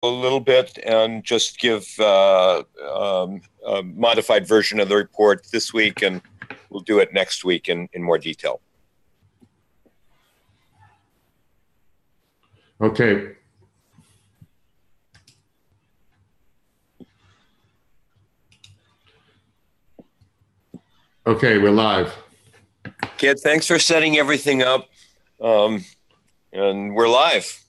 a little bit and just give a modified version of the report this week, and we'll do it next week in more detail. Okay. Okay, we're live. Kid, thanks for setting everything up. And we're live.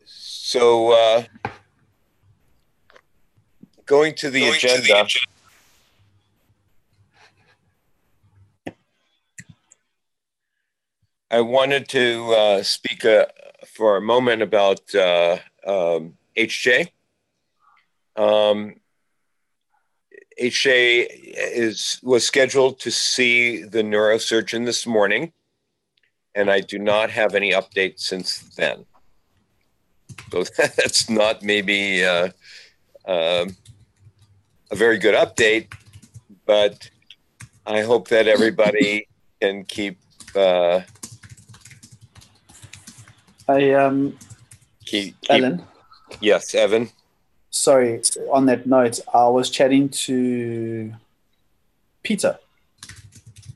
So going to the agenda. I wanted to speak for a moment about HJ. HJ was scheduled to see the neurosurgeon this morning, and I do not have any updates since then. So that's not maybe a very good update, but I hope that everybody can keep Alan? Yes, Evan. Sorry, on that note, I was chatting to Peter,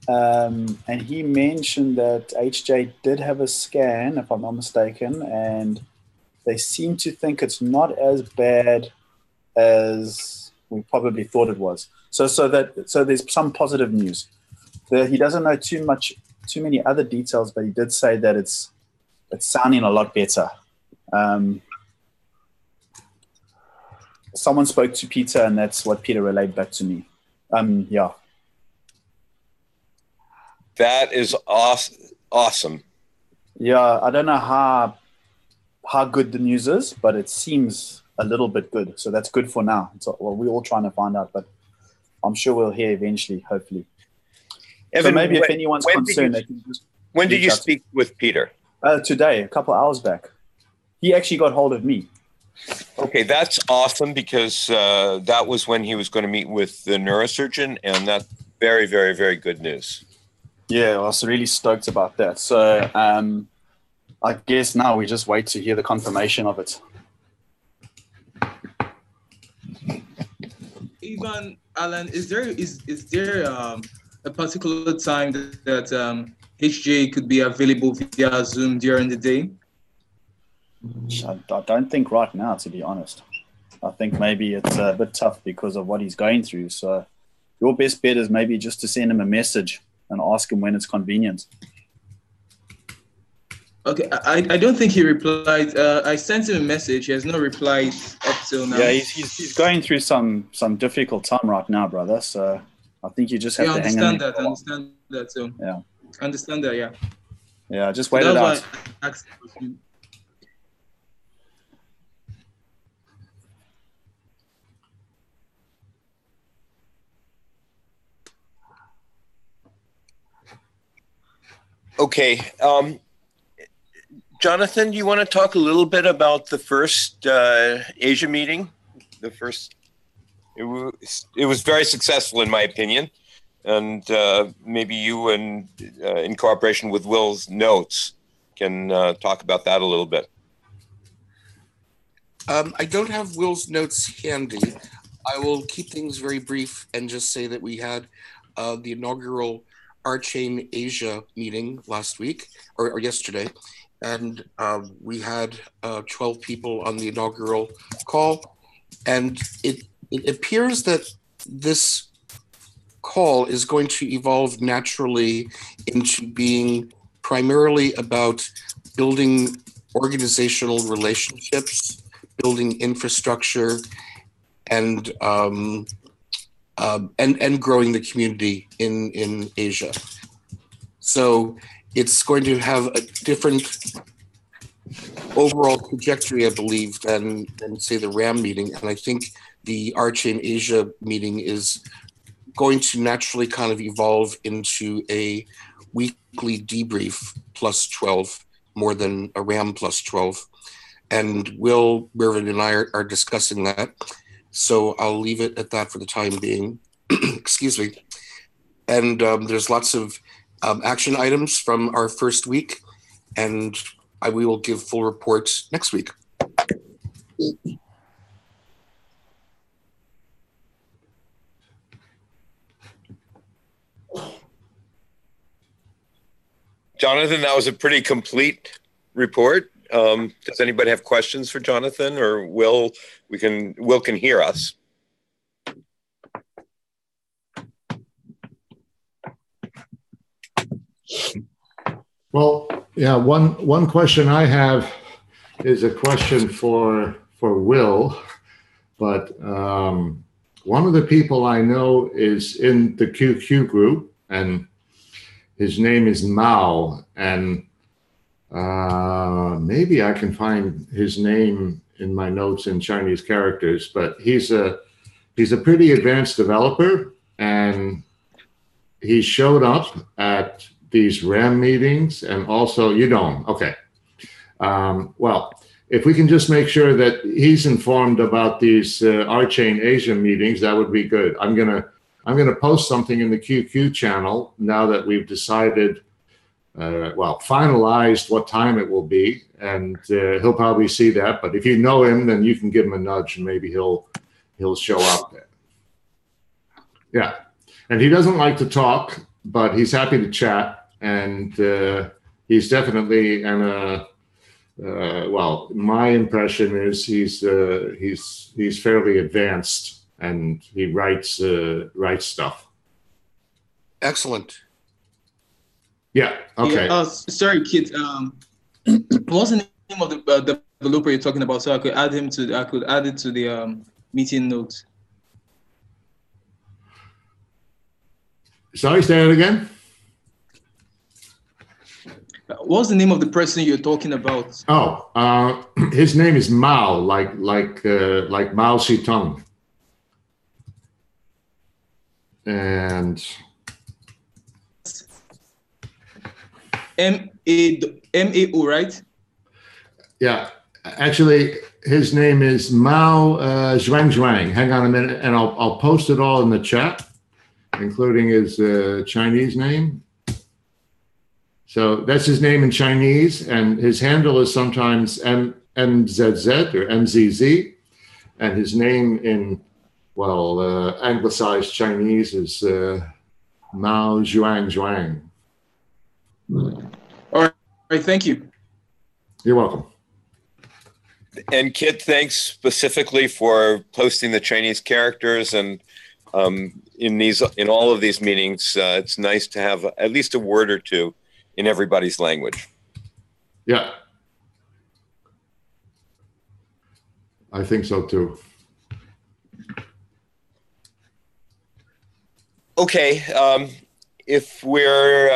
and he mentioned that HJ did have a scan, if I'm not mistaken, and they seem to think it's not as bad as we probably thought it was. So there's some positive news. He doesn't know too many other details, but he did say that it's sounding a lot better. Someone spoke to Peter, and that's what Peter relayed back to me. Yeah. That is awesome. Yeah, I don't know how good the news is, but it seems a little bit good. So that's good for now. Well, we're all trying to find out, but I'm sure we'll hear eventually, hopefully. Evan, so maybe if anyone's concerned, they can just... When did you speak with Peter? Today, a couple of hours back. He actually got hold of me. Okay, that's awesome, because that was when he was going to meet with the neurosurgeon, and that's very, very, very good news. Yeah, I was really stoked about that. So I guess now we just wait to hear the confirmation of it. Ivan, Alan, is there a particular time that HJ could be available via Zoom during the day? I don't think right now, to be honest. I think maybe it's a bit tough because of what he's going through. So your best bet is maybe just to send him a message and ask him when it's convenient. Okay, I don't think he replied. I sent him a message. He has not replied up till now. Yeah, he's going through some difficult time right now, brother. So I think you just have to hang in there. I understand that. So yeah, I understand that. Yeah. Yeah, just wait it out. Okay. Jonathan, do you want to talk a little bit about the first Asia meeting? It was very successful, in my opinion. And maybe you, in cooperation with Will's notes, can talk about that a little bit. I don't have Will's notes handy. I will keep things very brief and just say that we had the inaugural Rchain Asia meeting last week or yesterday, and we had 12 people on the inaugural call, and it appears that this call is going to evolve naturally into being primarily about building organizational relationships, building infrastructure, and growing the community in Asia. So it's going to have a different overall trajectory, I believe, than say the RAM meeting. And I think the Rchain Asia meeting is going to naturally kind of evolve into a weekly debrief plus 12 more than a RAM plus 12. And Will, Mervyn, and I are discussing that. So I'll leave it at that for the time being. Excuse me. And there's lots of action items from our first week. and we will give full reports next week. Jonathan, that was a pretty complete report. Does anybody have questions for Jonathan or Will? Will can hear us. Well, yeah, one question I have is a question for Will, but one of the people I know is in the QQ group, and his name is Mao, and maybe I can find his name in my notes in Chinese characters, but he's a pretty advanced developer, and he showed up at these RAM meetings, and also you don't. Okay. Well, if we can just make sure that he's informed about these Rchain Asia meetings, that would be good. I'm gonna post something in the QQ channel now that we've decided, finalized what time it will be, and he'll probably see that. But if you know him, then you can give him a nudge, and maybe he'll show up. Yeah, and he doesn't like to talk, but he's happy to chat. And he's definitely, and my impression is he's fairly advanced, and he writes stuff. Excellent. Yeah. Okay. Yeah, sorry, Kit. What's the name of the developer you're talking about, so I could add it to the meeting notes? Sorry, say it again. What's the name of the person you're talking about? Oh, his name is Mao, like Mao Zedong. And M-A-O, right? Yeah, actually, his name is Mao Zhuang. Hang on a minute, and I'll post it all in the chat, including his Chinese name. So that's his name in Chinese, and his handle is sometimes MZZ or MZZ, and his name in, anglicized Chinese is Mao Zhuang. All right, thank you. You're welcome. And Kit, thanks specifically for posting the Chinese characters, and in all of these meetings, it's nice to have at least a word or two in everybody's language. Yeah, I think so too. Okay, if we're,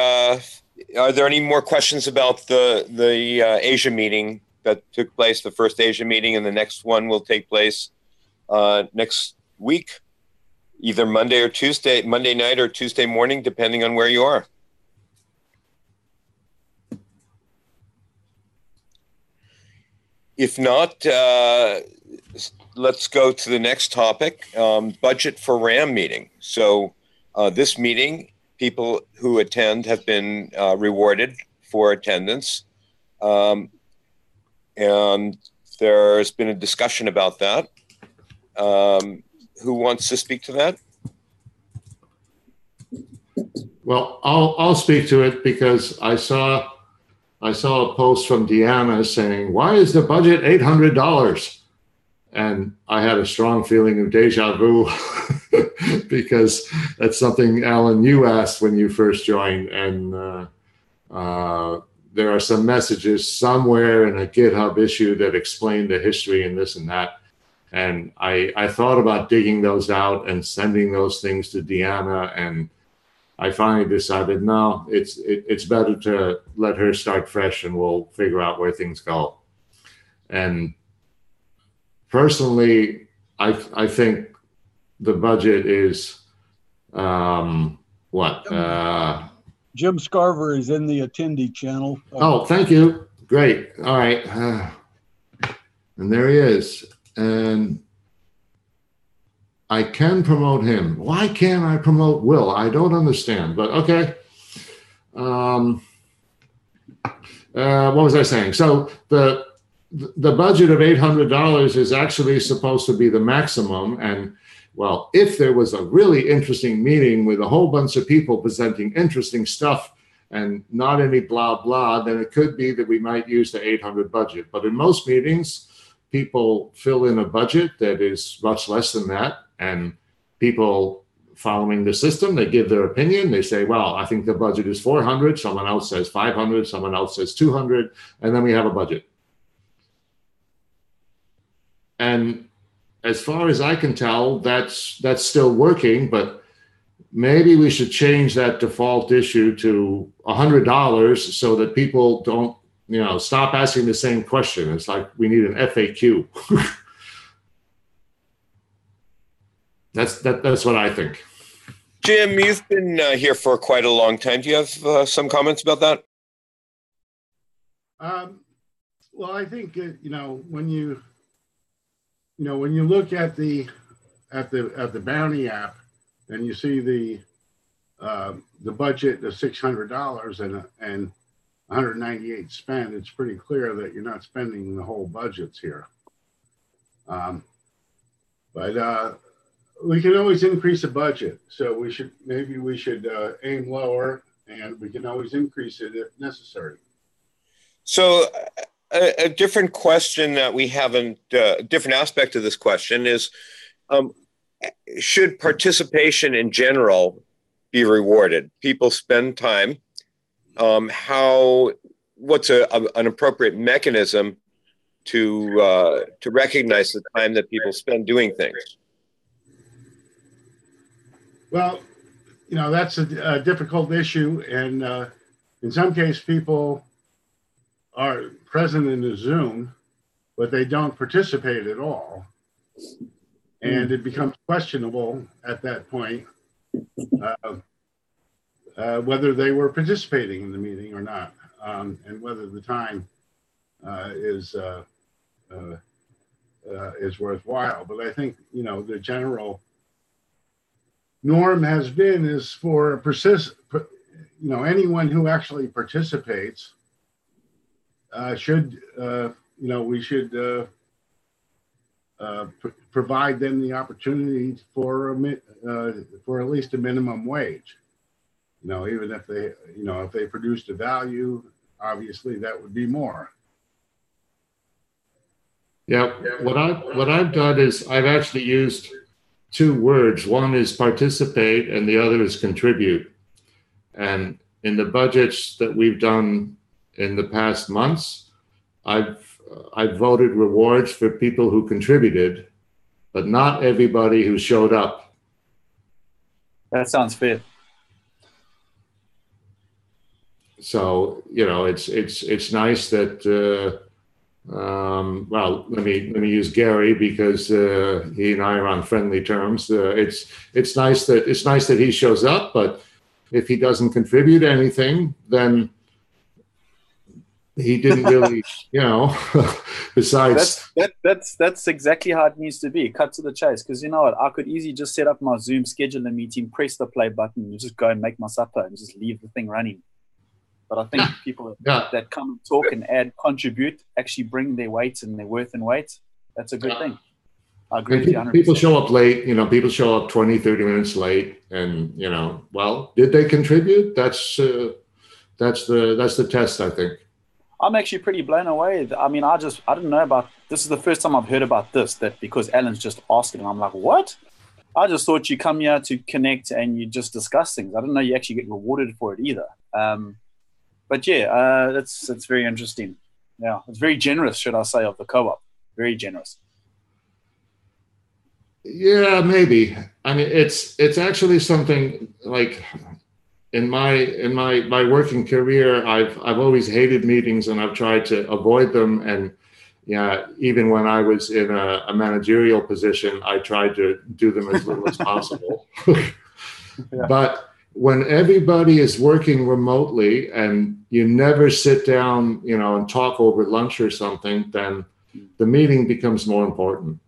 are there any more questions about the Asia meeting that took place, the first Asia meeting, and the next one will take place next week, either Monday night or Tuesday morning, depending on where you are? If not, let's go to the next topic, budget for RAM meeting. So this meeting, people who attend have been rewarded for attendance. And there's been a discussion about that. Who wants to speak to that? Well, I'll speak to it because I saw a post from Deanna saying, "Why is the budget $800?" And I had a strong feeling of deja vu because that's something, Alan, you asked when you first joined, and there are some messages somewhere in a GitHub issue that explain the history and this and that. And I thought about digging those out and sending those things to Deanna, and I finally decided, no, it's better to let her start fresh, and we'll figure out where things go. And personally, I think the budget is Jim Scarver is in the attendee channel. Oh, thank you. Great. All right. And there he is. And I can promote him. Why can't I promote Will? I don't understand, but okay. what was I saying? So the budget of $800 is actually supposed to be the maximum. And well, if there was a really interesting meeting with a whole bunch of people presenting interesting stuff and not any blah, blah, then it could be that we might use the 800 budget. But in most meetings, people fill in a budget that is much less than that. And people following the system, they give their opinion. They say, well, I think the budget is 400. Someone else says 500. Someone else says 200. And then we have a budget. And as far as I can tell, that's still working, but maybe we should change that default issue to $100 so that people don't, stop asking the same question. It's like we need an FAQ. That's what I think. Jim, you've been here for quite a long time. Do you have some comments about that? Well, I think when you look at the Bounty app and you see the budget of $600 and 198 spent, it's pretty clear that you're not spending the whole budgets here. But we can always increase the budget, so maybe we should aim lower, and we can always increase it if necessary. So a different question that we haven't, different aspect of this question is, should participation in general be rewarded? People spend time. What's an appropriate mechanism to recognize the time that people spend doing things? Well, that's a difficult issue, and in some cases, people are present in the Zoom, but they don't participate at all, and it becomes questionable at that point whether they were participating in the meeting or not, and whether the time is worthwhile. But I think the general norm has been is for anyone who actually participates should we should provide them the opportunity for at least a minimum wage. Even if they produced a value, obviously that would be more. Yeah, what I've done is I've actually used two words. One is participate and the other is contribute. And in the budgets that we've done in the past months, I've voted rewards for people who contributed, but not everybody who showed up. That sounds fair. So it's nice that well, let me use Gary because he and I are on friendly terms. It's nice that he shows up, but if he doesn't contribute anything, then he didn't really, besides. That's exactly how it needs to be. Cut to the chase. Because you know what? I could easily just set up my Zoom, schedule a meeting, press the play button, and just go and make my supper and just leave the thing running. But I think people that come and talk and contribute, actually bring their weight and their worth and weight. That's a good thing. I agree with you 100%. People show up late, people show up 20, 30 minutes late, and well, did they contribute? That's the test, I think. I'm actually pretty blown away. I mean, I didn't know about this. Is the first time I've heard about this, that because Alan's just asking, and I'm like, what? I just thought you come here to connect and you just discuss things. I didn't know you actually get rewarded for it either. But yeah, that's very interesting. Yeah, it's very generous, should I say, of the co-op. Very generous. Yeah, maybe. I mean, it's actually something like in my working career, I've always hated meetings and I've tried to avoid them. And yeah, even when I was in a managerial position, I tried to do them as little as possible. Yeah. But when everybody is working remotely and you never sit down, and talk over lunch or something, then the meeting becomes more important.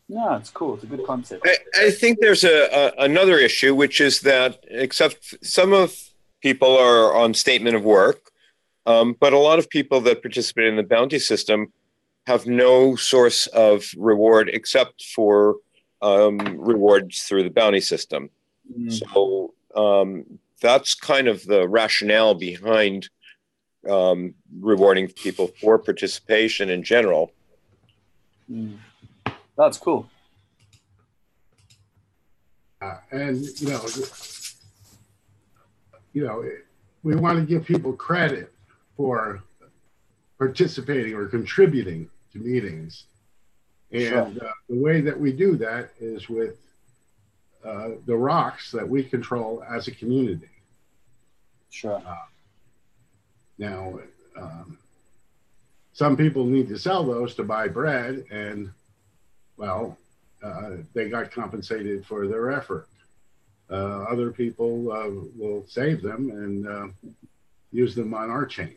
No, it's cool. It's a good concept. I think there's another issue, which is that except some of people are on statement of work, But a lot of people that participate in the bounty system have no source of reward except for rewards through the bounty system. So that's kind of the rationale behind rewarding people for participation in general. That's cool. And we want to give people credit for participating or contributing to meetings. And the way that we do that is with the rocks that we control as a community. Sure. Now, some people need to sell those to buy bread, and well, they got compensated for their effort. Other people will save them and use them on Rchain.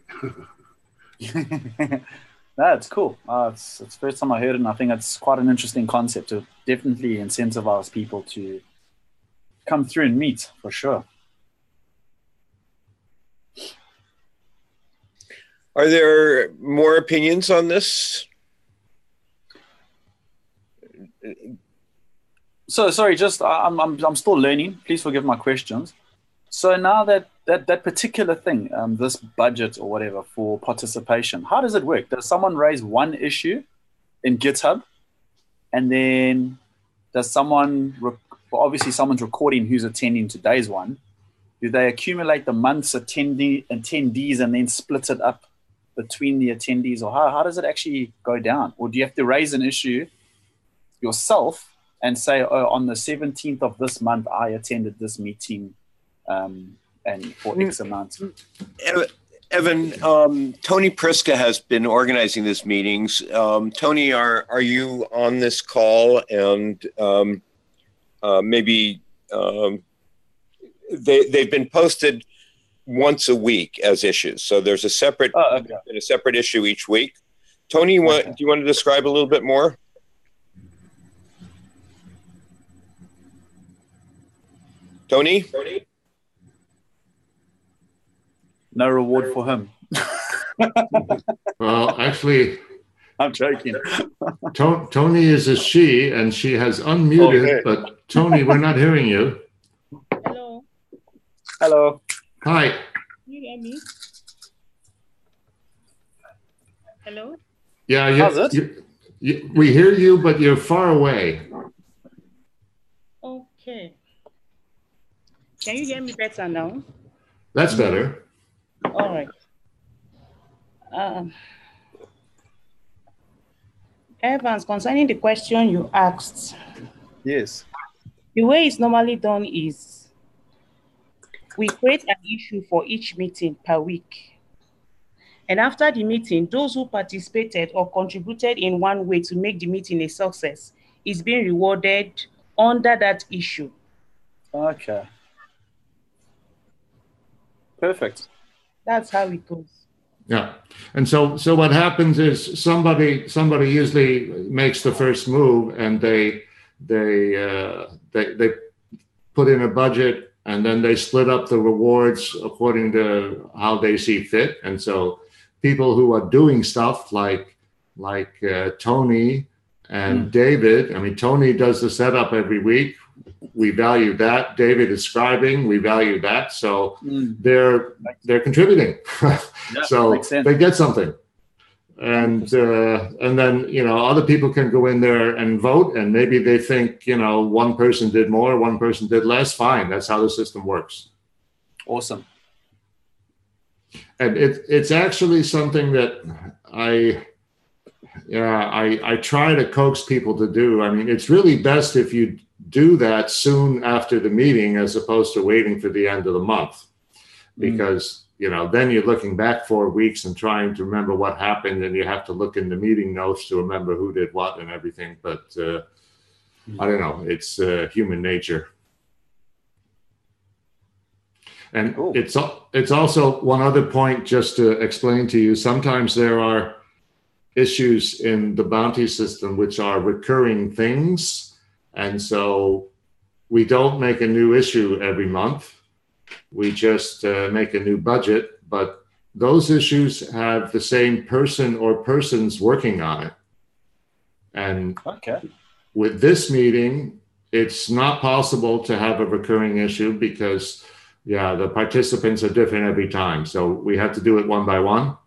That's cool. It's the first time I heard it, and I think it's quite an interesting concept to definitely incentivize people to come through and meet, for sure. Are there more opinions on this? So sorry, just I'm still learning. Please forgive my questions. So now that particular thing, this budget or whatever for participation, how does it work? Does someone raise one issue in GitHub, and then does someone, obviously someone's recording who's attending today's one, do they accumulate the month's attendees and then split it up between the attendees, or how does it actually go down? Or do you have to raise an issue yourself and say, oh, on the 17th of this month, I attended this meeting and for X amount? Evan, Tony Priska has been organizing these meetings. Tony, are you on this call? And maybe they've been posted once a week as issues. So there's a separate issue each week. Tony, do you want to describe a little bit more? Tony? No reward for him. Well, actually, I'm joking. Tony is a she, and she has unmuted, Okay. But Tony, we're not hearing you. Hello. Hello. Hi. Can you hear me? Hello. Yeah, How's it? we hear you, but you're far away. Okay. Can you hear me better now? That's better. All right. Evans, concerning the question you asked, Yes. the way it's normally done is we create an issue for each meeting per week. And after the meeting, those who participated or contributed in one way to make the meeting a success is being rewarded under that issue. Okay. Perfect. That's how it goes. Yeah, and so what happens is somebody usually makes the first move, and they put in a budget, and then they split up the rewards according to how they see fit. And so people who are doing stuff like Tony and David. I mean, Tony does the setup every week. We value that. David is scribing. We value that. So they're contributing. Yeah, so makes sense. they get something. And then, other people can go in there and vote, and maybe they think, one person did more, one person did less. Fine. That's how the system works. Awesome. And it's actually something that I try to coax people to do. I mean, it's really best if you do that soon after the meeting as opposed to waiting for the end of the month, because then you're looking back 4 weeks and trying to remember what happened, and you have to look in the meeting notes to remember who did what and everything. But I don't know, it's human nature. And Cool. it's also one other point just to explain to you. Sometimes there are issues in the bounty system which are recurring things. And so we don't make a new issue every month. We just make a new budget. But those issues have the same person or persons working on it. And Okay. with this meeting, it's not possible to have a recurring issue because, yeah, the participants are different every time. So we have to do it one by one.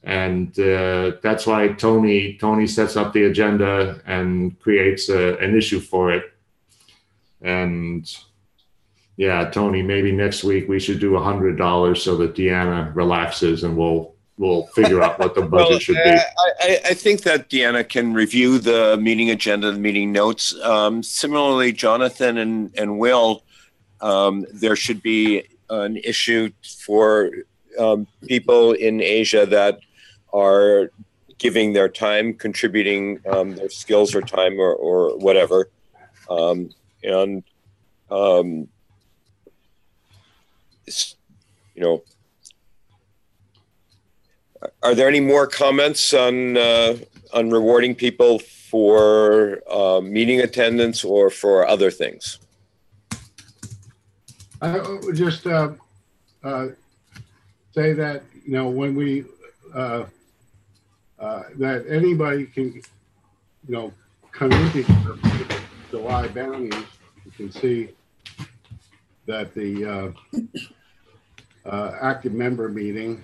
And that's why Tony sets up the agenda and creates an issue for it. And yeah, Tony, maybe next week we should do $100 so that Deanna relaxes, and we'll figure out what the budget should be. I think that Deanna can review the meeting agenda and meeting notes. Similarly, Jonathan and Will, there should be an issue for people in Asia that are giving their time, contributing their skills or time or whatever. Are there any more comments on rewarding people for meeting attendance or for other things? I would just say that, when we that anybody can, come into the July bounties. You can see that the active member meeting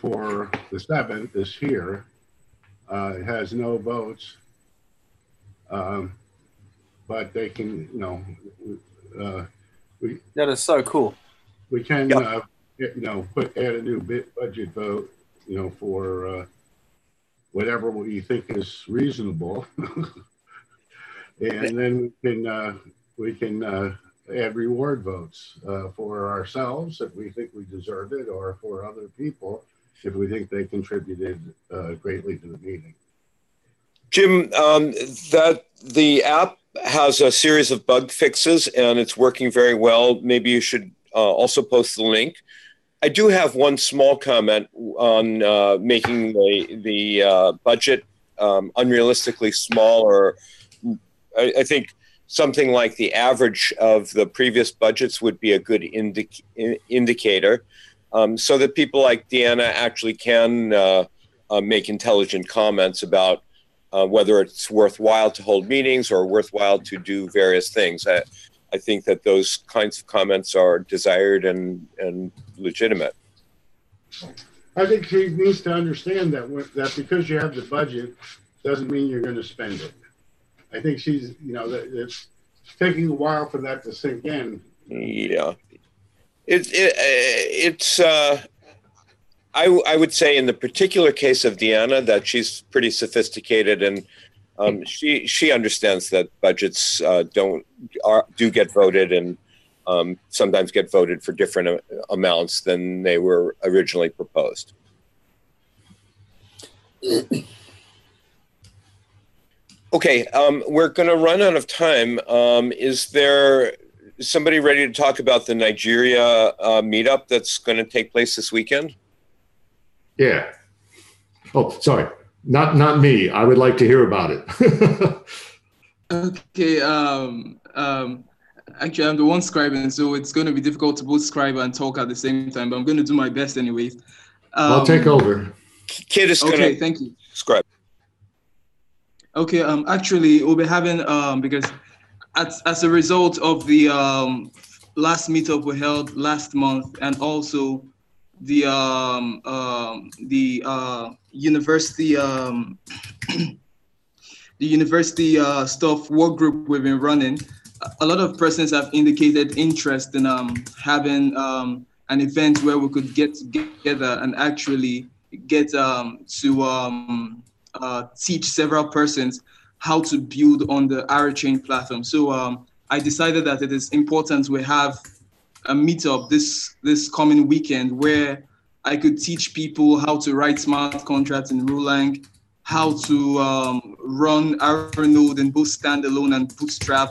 for the 7th is here. It has no votes, but they can, That is so cool. we can, Yep. add a new budget vote, for whatever we think is reasonable, and then we can add reward votes for ourselves if we think we deserve it, or for other people if we think they contributed greatly to the meeting. Jim, that the app has a series of bug fixes and it's working very well. Maybe you should also post the link. I do have one small comment on making the budget unrealistically small, or I think something like the average of the previous budgets would be a good indicator, so that people like Deanna actually can make intelligent comments about whether it's worthwhile to hold meetings or worthwhile to do various things. I think that those kinds of comments are desired and legitimate. I think she needs to understand that because you have the budget doesn't mean you're going to spend it. I think she's, that it's taking a while for that to sink in. Yeah, it's. I would say in the particular case of Deanna that she's pretty sophisticated, and she understands that budgets do get voted, and sometimes get voted for different amounts than they were originally proposed. Okay, we're going to run out of time. Is there somebody ready to talk about the Nigeria meetup that's going to take place this weekend? Yeah. Oh, sorry. Not me. I would like to hear about it. Okay. Actually, I'm the one scribing, so it's going to be difficult to both scribe and talk at the same time, but I'm going to do my best anyways. I'll take over. Kid is going Okay, to thank you. scribe. Okay, actually, we'll be having, because as a result of the last meetup we held last month, and also the university the university stuff work group we've been running, a lot of persons have indicated interest in having an event where we could get together and actually get to teach several persons how to build on the Rchain platform. So I decided that it is important we have a meetup this coming weekend where I could teach people how to write smart contracts in Rulang, how to run Node in both standalone and bootstrap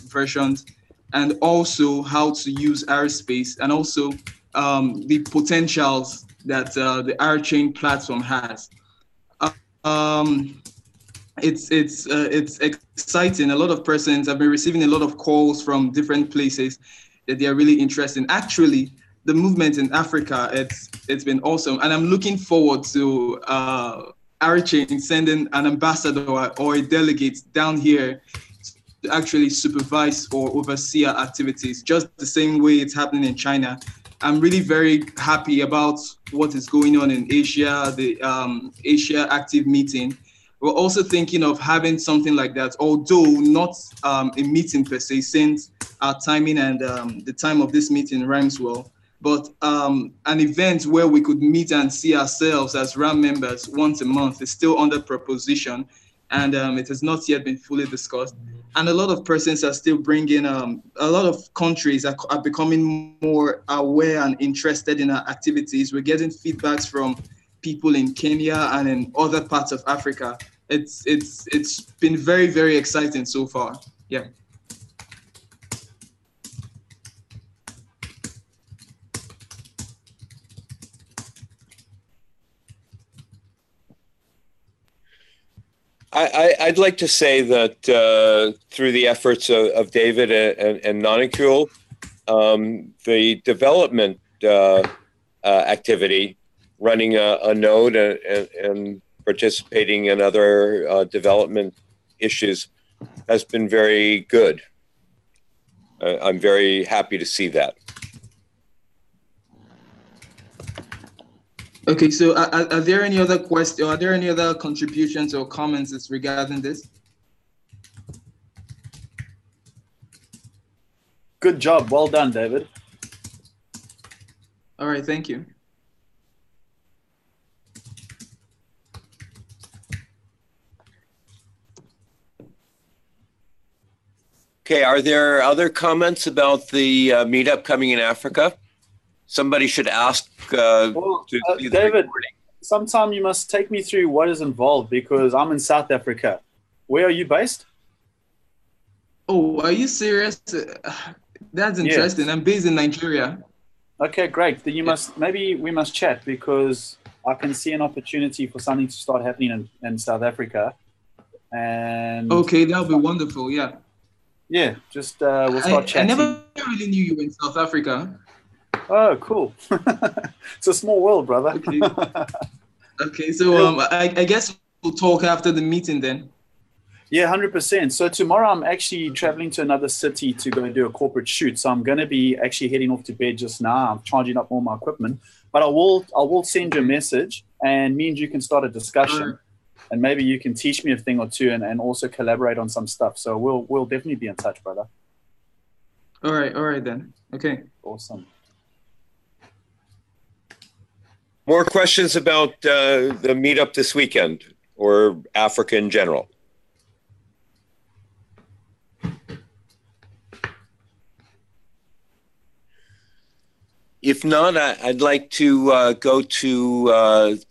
versions, and also how to use Rspace, and also the potentials that the Rchain platform has. It's exciting. A lot of persons have been receiving a lot of calls from different places that they are really interested in. Actually, the movement in Africa, it's been awesome, and I'm looking forward to Rchain sending an ambassador or a delegate down here to actually supervise or oversee our activities, just the same way it's happening in China. I'm really very happy about what is going on in Asia, the Asia Active meeting. We're also thinking of having something like that, although not a meeting per se, since our timing and the time of this meeting rhymes well, but an event where we could meet and see ourselves as RAM members once a month is still under proposition, and it has not yet been fully discussed. And a lot of persons are still bringing, a lot of countries are becoming more aware and interested in our activities. We're getting feedbacks from people in Kenya and in other parts of Africa. It's been very, very exciting so far. Yeah. I'd like to say that through the efforts of David and Nonicule, the development activity, running a node and participating in other development issues has been very good. I'm very happy to see that. Okay, so are there any other questions? Are there any other contributions or comments regarding this? Good job. Well done, David. All right, thank you. Okay, are there other comments about the meetup coming in Africa? Somebody should ask to see the David, recording. sometime you must take me through what is involved, because I'm in South Africa. Where are you based? Oh, are you serious? That's interesting. Yes. I'm based in Nigeria. Okay, great. Then maybe we must chat, because I can see an opportunity for something to start happening in South Africa. And okay, that'll be wonderful. Yeah. Yeah, just we'll start chatting. I never really knew you were in South Africa. Oh, cool. It's a small world, brother. Okay. Okay, so I guess we'll talk after the meeting then. Yeah, 100%. So tomorrow I'm actually traveling to another city to go do a corporate shoot. So I'm going to be actually heading off to bed just now. I'm charging up all my equipment, but I will send you a message, and me and you can start a discussion, and maybe you can teach me a thing or two, and also collaborate on some stuff. So we'll definitely be in touch, brother. All right then. Okay. Awesome. More questions about the meetup this weekend or Africa in general? If not, I'd like to go to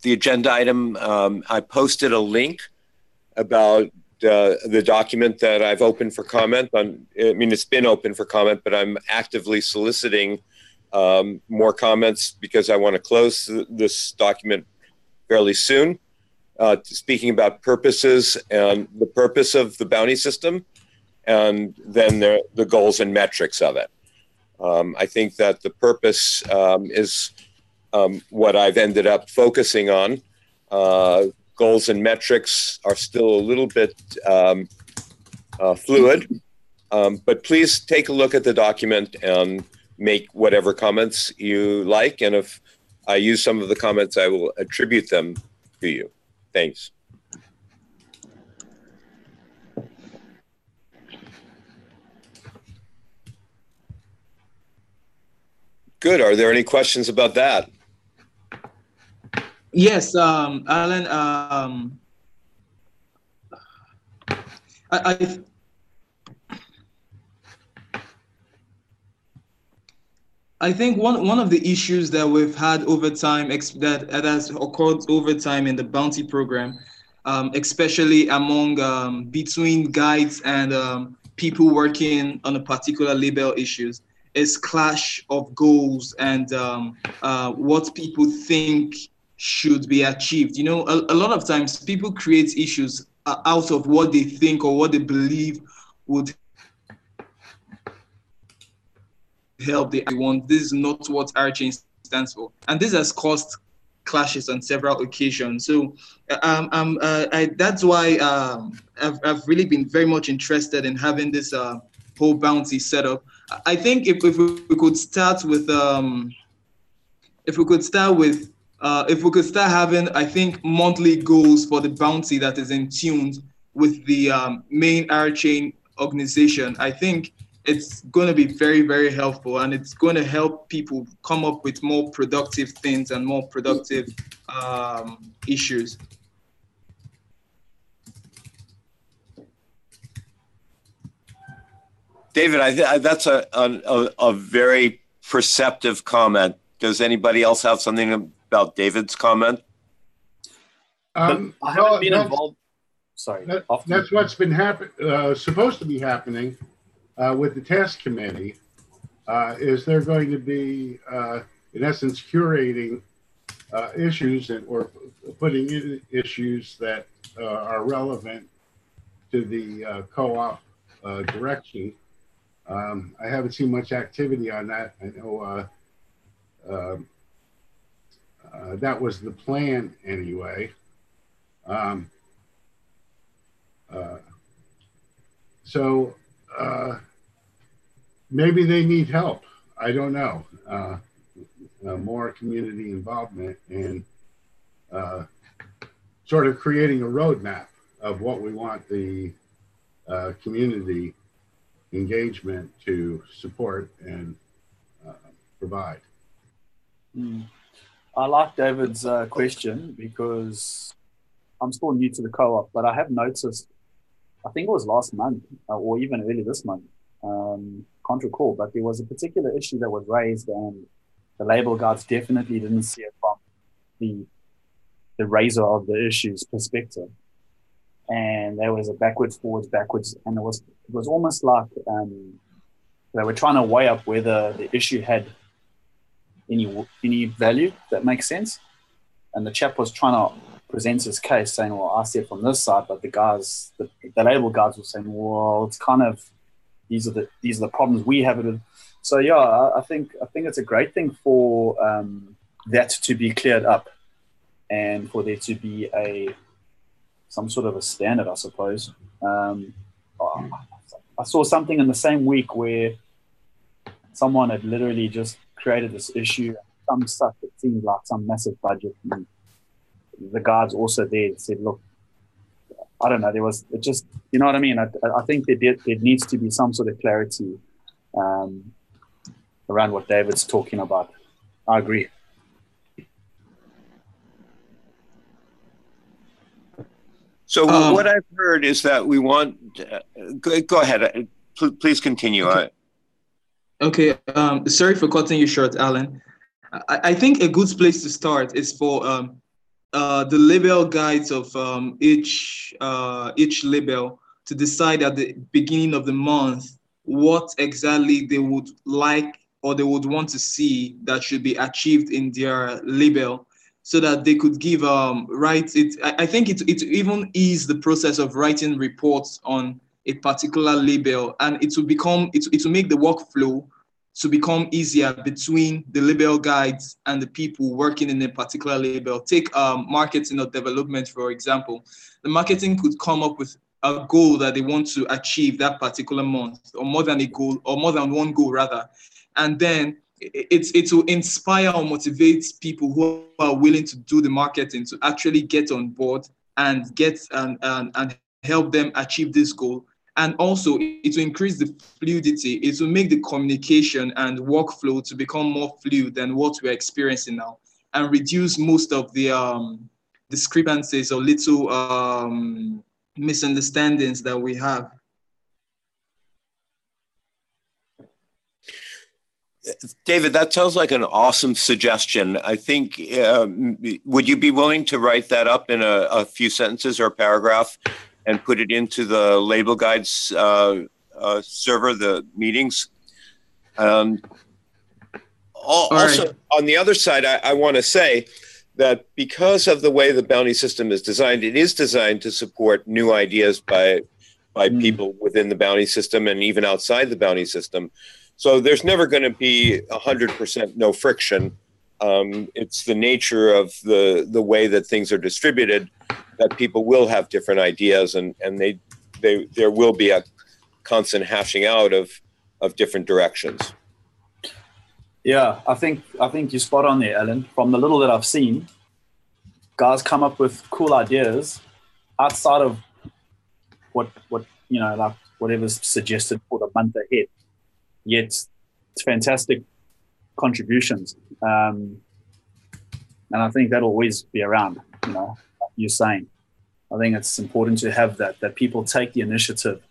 the agenda item. I posted a link about the document that I've opened for comment on. I mean, it's been open for comment, but I'm actively soliciting more comments because I want to close this document fairly soon. Speaking about purposes and the purpose of the bounty system, and then the goals and metrics of it. I think that the purpose is what I've ended up focusing on. Goals and metrics are still a little bit fluid, but please take a look at the document and make whatever comments you like. And if I use some of the comments, I will attribute them to you. Thanks. Good. Are there any questions about that? Yes, Alan. I think one of the issues that we've had over time, that has occurred over time in the bounty program, especially among between guides and people working on a particular label issues, is clash of goals and what people think should be achieved. You know, a lot of times people create issues out of what they think or what they believe would help they want. This is not what Rchain stands for. And this has caused clashes on several occasions. So that's why I've really been very much interested in having this whole bounty set up. I think if we could start with if we could start having, I think, monthly goals for the bounty that is in tune with the main Rchain organization, I think it's going to be very, very helpful, and it's going to help people come up with more productive things and more productive issues. David, that's a very perceptive comment. Does anybody else have something about David's comment? I haven't been involved. Sorry. That's what's been supposed to be happening with the task committee. Is they're going to be, in essence, curating issues or putting in issues that are relevant to the co-op direction. I haven't seen much activity on that. I know that was the plan anyway. So maybe they need help. I don't know. More community involvement and sort of creating a roadmap of what we want the community engagement to support and provide. I like David's question because I'm still new to the co-op, but I have noticed, I think it was last month or even early this month, can't recall, but there was a particular issue that was raised and the label guards definitely didn't see it from the raiser of the issue's perspective. And there was a backwards, and it was almost like they were trying to weigh up whether the issue had any value, if that makes sense. And the chap was trying to present his case, saying, "Well, I see it from this side," but the label guards were saying, "Well, it's kind of these are the problems we have." So yeah, I think it's a great thing for that to be cleared up, and for there to be some sort of a standard, I suppose. I saw something in the same week where someone had literally just created this issue, some stuff that seemed like some massive budget. And the guards also there said, "Look, I don't know." There was just, you know what I mean. I think there needs to be some sort of clarity around what David's talking about. I agree. So what I've heard is that we want. Go ahead. Please continue. Okay. Sorry for cutting you short, Alan. I think a good place to start is for the label guides of each label to decide at the beginning of the month what exactly they would like or they would want to see that should be achieved in their label, so that they could give I think it even ease the process of writing reports on a particular label, and it will make the workflow to become easier between the label guides and the people working in a particular label. Take marketing or development, for example. The marketing could come up with a goal that they want to achieve that particular month, or more than a goal, or more than one goal rather. And then it will inspire or motivate people who are willing to do the marketing to actually get on board and get and help them achieve this goal. And also, it will increase the fluidity. It will make the communication and workflow to become more fluid than what we're experiencing now, and reduce most of the discrepancies or little misunderstandings that we have. David, that sounds like an awesome suggestion. I think, would you be willing to write that up in a few sentences or a paragraph and put it into the label guides server, the meetings? Also, on the other side, I want to say that because of the way the bounty system is designed, it is designed to support new ideas by people within the bounty system and even outside the bounty system. So there's never going to be 100% no friction. It's the nature of the way that things are distributed that people will have different ideas, and there will be a constant hashing out of different directions. Yeah, I think you're spot on there, Alan. From the little that I've seen, guys come up with cool ideas outside of what like whatever's suggested for the month ahead. Yet it's fantastic contributions, and I think that'll always be around. Like you're saying, I think it's important to have that people take the initiative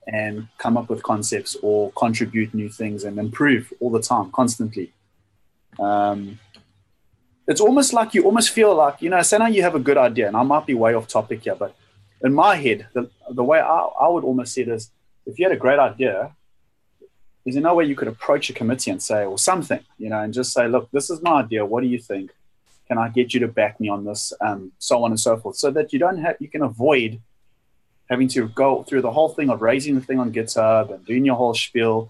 and come up with concepts or contribute new things and improve all the time, constantly. It's almost like you almost feel like, say now you have a good idea, and I might be way off topic here, but in my head, the way I would almost see it is, if you had a great idea, is there no way you could approach a committee and say, or something, and just say, look, this is my idea. What do you think? Can I get you to back me on this? So on and so forth, so that you can avoid having to go through the whole thing of raising the thing on GitHub and doing your whole spiel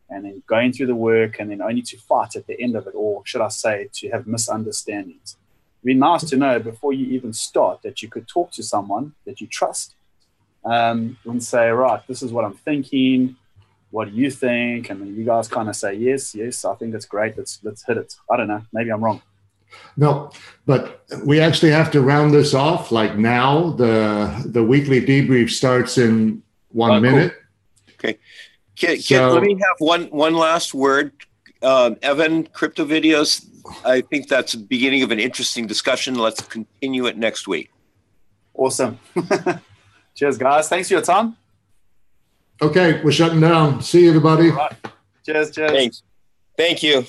and then going through the work and then only to fight at the end of it, or should I say to have misunderstandings. It'd be nice to know before you even start that you could talk to someone that you trust and say, right, this is what I'm thinking. What do you think? And then you guys kind of say, yes, I think it's great. Let's hit it. I don't know. Maybe I'm wrong. No, but we actually have to round this off. Like now, the weekly debrief starts in 1 minute. Cool. Okay. Kit, let me have one last word. Evan, crypto videos, I think that's the beginning of an interesting discussion. Let's continue it next week. Awesome. Cheers, guys. Thanks for your time. Okay, we're shutting down. See you, everybody. All right. Cheers. Thanks. Thank you.